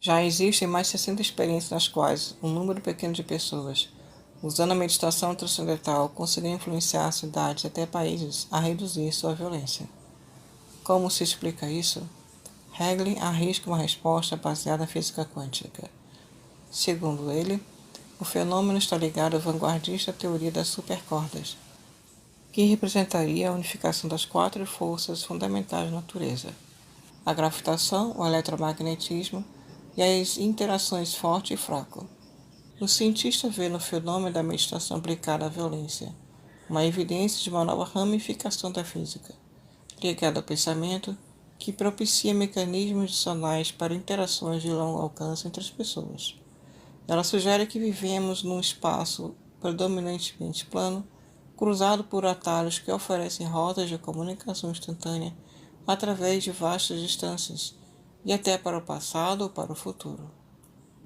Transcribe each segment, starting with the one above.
Já existem mais de 60 experiências nas quais um número pequeno de pessoas, usando a meditação transcendental, conseguiu influenciar cidades e até países a reduzir sua violência. Como se explica isso? Hegel arrisca uma resposta baseada na física quântica. Segundo ele, o fenômeno está ligado à vanguardista teoria das supercordas, que representaria a unificação das quatro forças fundamentais da natureza: a gravitação, o eletromagnetismo e as interações forte e fraco. O cientista vê no fenômeno da meditação aplicada à violência uma evidência de uma nova ramificação da física, ligada ao pensamento, que propicia mecanismos adicionais para interações de longo alcance entre as pessoas. Ela sugere que vivemos num espaço predominantemente plano, cruzado por atalhos que oferecem rotas de comunicação instantânea através de vastas distâncias, e até para o passado ou para o futuro.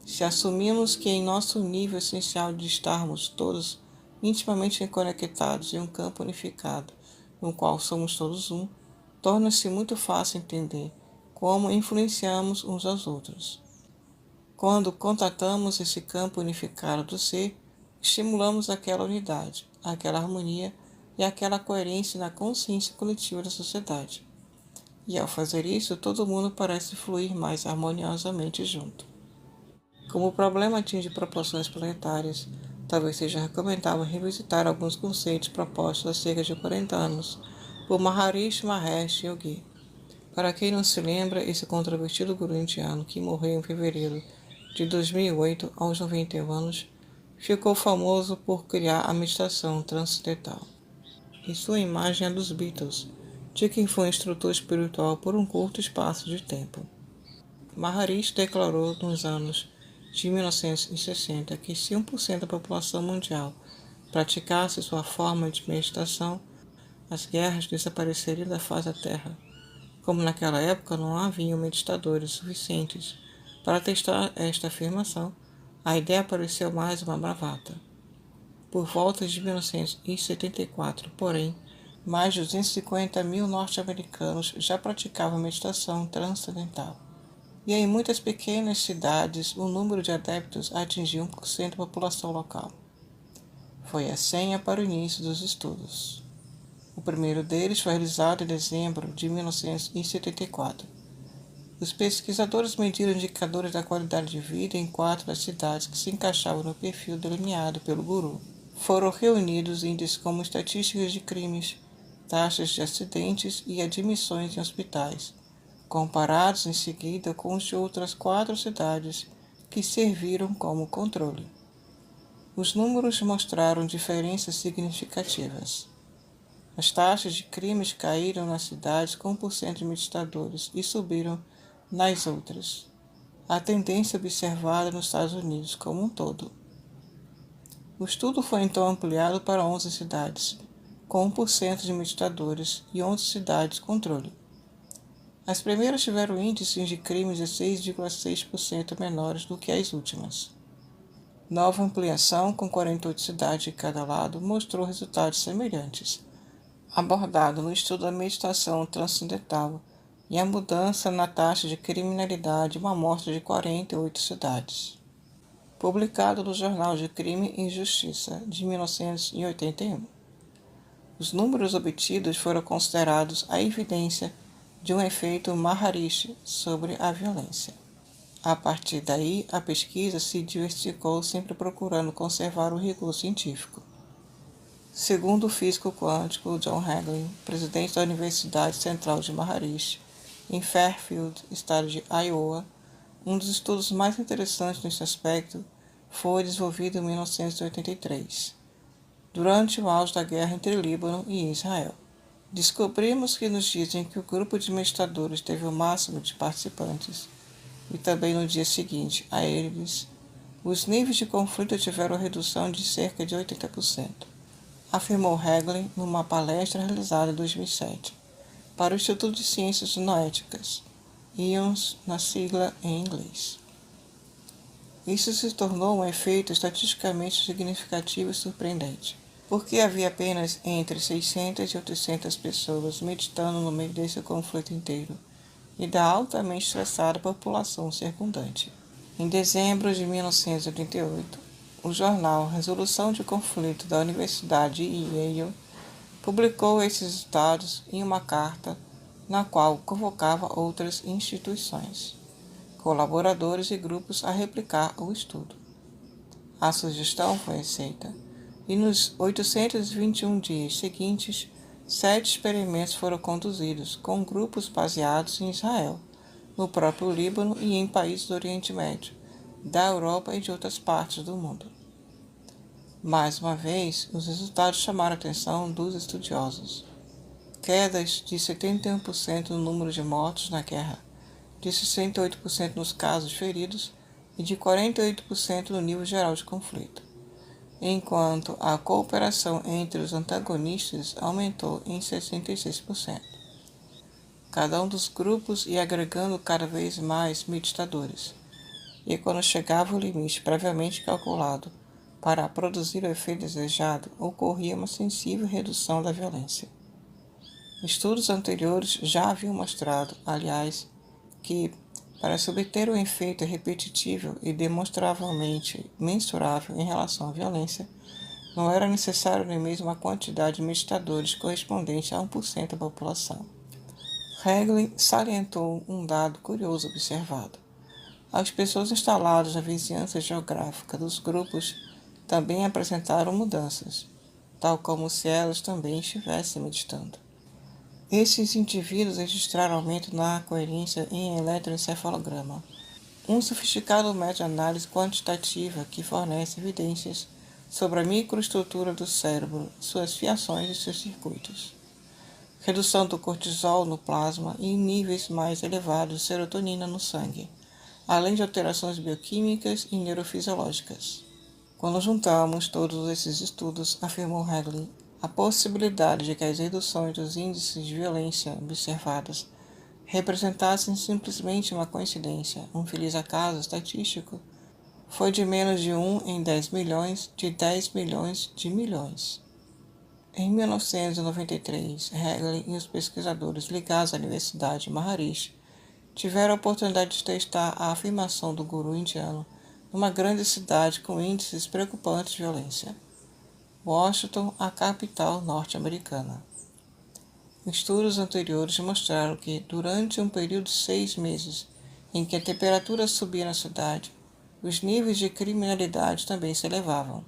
Se assumimos que em nosso nível essencial de estarmos todos intimamente conectados em um campo unificado, no qual somos todos um, torna-se muito fácil entender como influenciamos uns aos outros. Quando contatamos esse campo unificado do ser, estimulamos aquela unidade, aquela harmonia e aquela coerência na consciência coletiva da sociedade. E ao fazer isso, todo mundo parece fluir mais harmoniosamente junto. Como o problema atinge proporções planetárias, talvez seja recomendável revisitar alguns conceitos propostos há cerca de 40 anos por Maharishi Mahesh Yogi. Para quem não se lembra, esse controvertido guru indiano, que morreu em fevereiro de 2008 aos 91 anos, ficou famoso por criar a meditação transcendental. E sua imagem é dos Beatles, de quem foi instrutor espiritual por um curto espaço de tempo. Maharishi declarou nos anos de 1960 que se 1% da população mundial praticasse sua forma de meditação, as guerras desapareceriam da face da Terra. Como naquela época não haviam meditadores suficientes para testar esta afirmação, a ideia pareceu mais uma bravata. Por volta de 1974, porém, mais de 250 mil norte-americanos já praticavam meditação transcendental. E em muitas pequenas cidades, o número de adeptos atingiu 1% da população local. Foi a senha para o início dos estudos. O primeiro deles foi realizado em dezembro de 1974. Os pesquisadores mediram indicadores da qualidade de vida em 4 das cidades que se encaixavam no perfil delineado pelo guru. Foram reunidos índices como estatísticas de crimes, taxas de acidentes e admissões em hospitais, comparados em seguida com os de outras 4 cidades que serviram como controle. Os números mostraram diferenças significativas. As taxas de crimes caíram nas cidades com 1% de meditadores e subiram nas outras. A tendência observada nos Estados Unidos como um todo. O estudo foi então ampliado para 11 cidades, com 1% de meditadores e 11 cidades controle. As primeiras tiveram índices de crimes de 6,6% menores do que as últimas. Nova ampliação, com 48 cidades de cada lado, mostrou resultados semelhantes, abordado no estudo da meditação transcendental e a mudança na taxa de criminalidade, uma amostra de 48 cidades. Publicado no Jornal de Crime e Justiça, de 1981. Os números obtidos foram considerados a evidência de um efeito Maharishi sobre a violência. A partir daí, a pesquisa se diversificou sempre procurando conservar o rigor científico. Segundo o físico quântico John Hegel, presidente da Universidade Central de Maharishi, em Fairfield, estado de Iowa, um dos estudos mais interessantes nesse aspecto foi desenvolvido em 1983, durante o auge da guerra entre Líbano e Israel. Descobrimos que nos dias em que o grupo de meditadores teve o máximo de participantes, e também no dia seguinte a eles, os níveis de conflito tiveram redução de cerca de 80%, afirmou Hegel numa palestra realizada em 2007 para o Instituto de Ciências Noéticas, IONS na sigla em inglês. Isso se tornou um efeito estatisticamente significativo e surpreendente, porque havia apenas entre 600 e 800 pessoas meditando no meio desse conflito inteiro e da altamente estressada população circundante. Em dezembro de 1988, o jornal Resolução de Conflito da Universidade Yale publicou esses resultados em uma carta na qual convocava outras instituições, colaboradores e grupos a replicar o estudo. A sugestão foi aceita, e nos 821 dias seguintes, 7 experimentos foram conduzidos com grupos baseados em Israel, no próprio Líbano e em países do Oriente Médio, da Europa e de outras partes do mundo. Mais uma vez, os resultados chamaram a atenção dos estudiosos. Quedas de 71% no número de mortos na guerra, de 68% nos casos feridos e de 48% no nível geral de conflito, enquanto a cooperação entre os antagonistas aumentou em 66%. Cada um dos grupos ia agregando cada vez mais meditadores, e quando chegava o limite previamente calculado para produzir o efeito desejado, ocorria uma sensível redução da violência. Estudos anteriores já haviam mostrado, aliás, que, para se obter um efeito repetitivo e demonstravelmente mensurável em relação à violência, não era necessário nem mesmo a quantidade de meditadores correspondente a 1% da população. Hagelin salientou um dado curioso observado. As pessoas instaladas na vizinhança geográfica dos grupos também apresentaram mudanças, tal como se elas também estivessem meditando. Esses indivíduos registraram aumento na coerência em eletroencefalograma, um sofisticado método de análise quantitativa que fornece evidências sobre a microestrutura do cérebro, suas fiações e seus circuitos. Redução do cortisol no plasma e níveis mais elevados de serotonina no sangue, além de alterações bioquímicas e neurofisiológicas. Quando juntamos todos esses estudos, afirmou Hagelin, a possibilidade de que as reduções dos índices de violência observadas representassem simplesmente uma coincidência, um feliz acaso estatístico, foi de menos de 1 em 10 milhões de 10 milhões de milhões. Em 1993, Hagelin e os pesquisadores ligados à Universidade Maharishi tiveram a oportunidade de testar a afirmação do guru indiano numa grande cidade com índices preocupantes de violência. Washington, a capital norte-americana. Estudos anteriores mostraram que, durante um período de 6 meses, em que a temperatura subia na cidade, os níveis de criminalidade também se elevavam.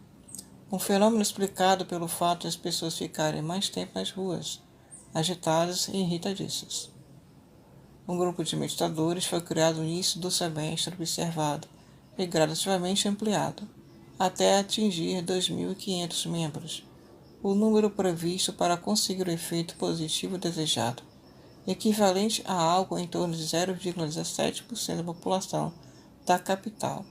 Um fenômeno explicado pelo fato de as pessoas ficarem mais tempo nas ruas, agitadas e irritadiças. Um grupo de meditadores foi criado no início do semestre observado e gradativamente ampliado, até atingir 2.500 membros, o número previsto para conseguir o efeito positivo desejado, equivalente a algo em torno de 0,17% da população da capital.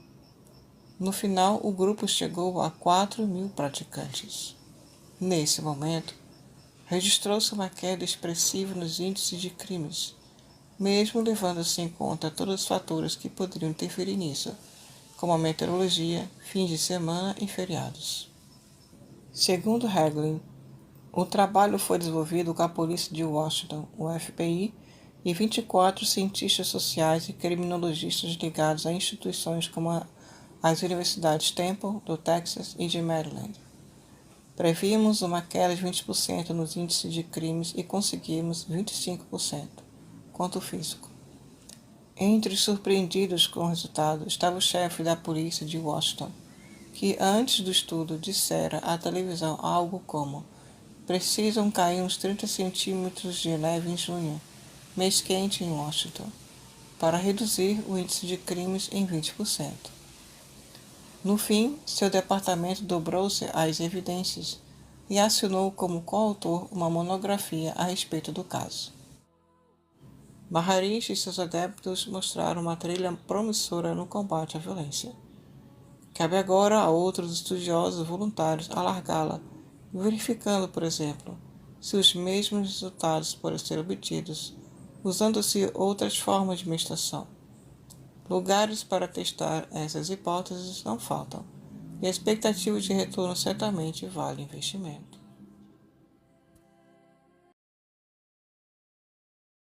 No final, o grupo chegou a 4.000 praticantes. Nesse momento, registrou-se uma queda expressiva nos índices de crimes, mesmo levando-se em conta todos os fatores que poderiam interferir nisso, como a meteorologia, fins de semana e feriados. Segundo Hagelin, o trabalho foi desenvolvido com a polícia de Washington, o FBI, e 24 cientistas sociais e criminologistas ligados a instituições como as universidades Temple, do Texas, e de Maryland. Prevíamos uma queda de 20% nos índices de crimes e conseguimos 25%, quanto físico. Entre os surpreendidos com o resultado estava o chefe da polícia de Washington, que antes do estudo dissera à televisão algo como: precisam cair uns 30 centímetros de neve em junho, mês quente em Washington, para reduzir o índice de crimes em 20%. No fim, seu departamento dobrou-se às evidências e assinou como coautor uma monografia a respeito do caso. Maharishi e seus adeptos mostraram uma trilha promissora no combate à violência. Cabe agora a outros estudiosos voluntários alargá-la, verificando, por exemplo, se os mesmos resultados podem ser obtidos usando-se outras formas de meditação. Lugares para testar essas hipóteses não faltam, e a expectativa de retorno certamente vale o investimento.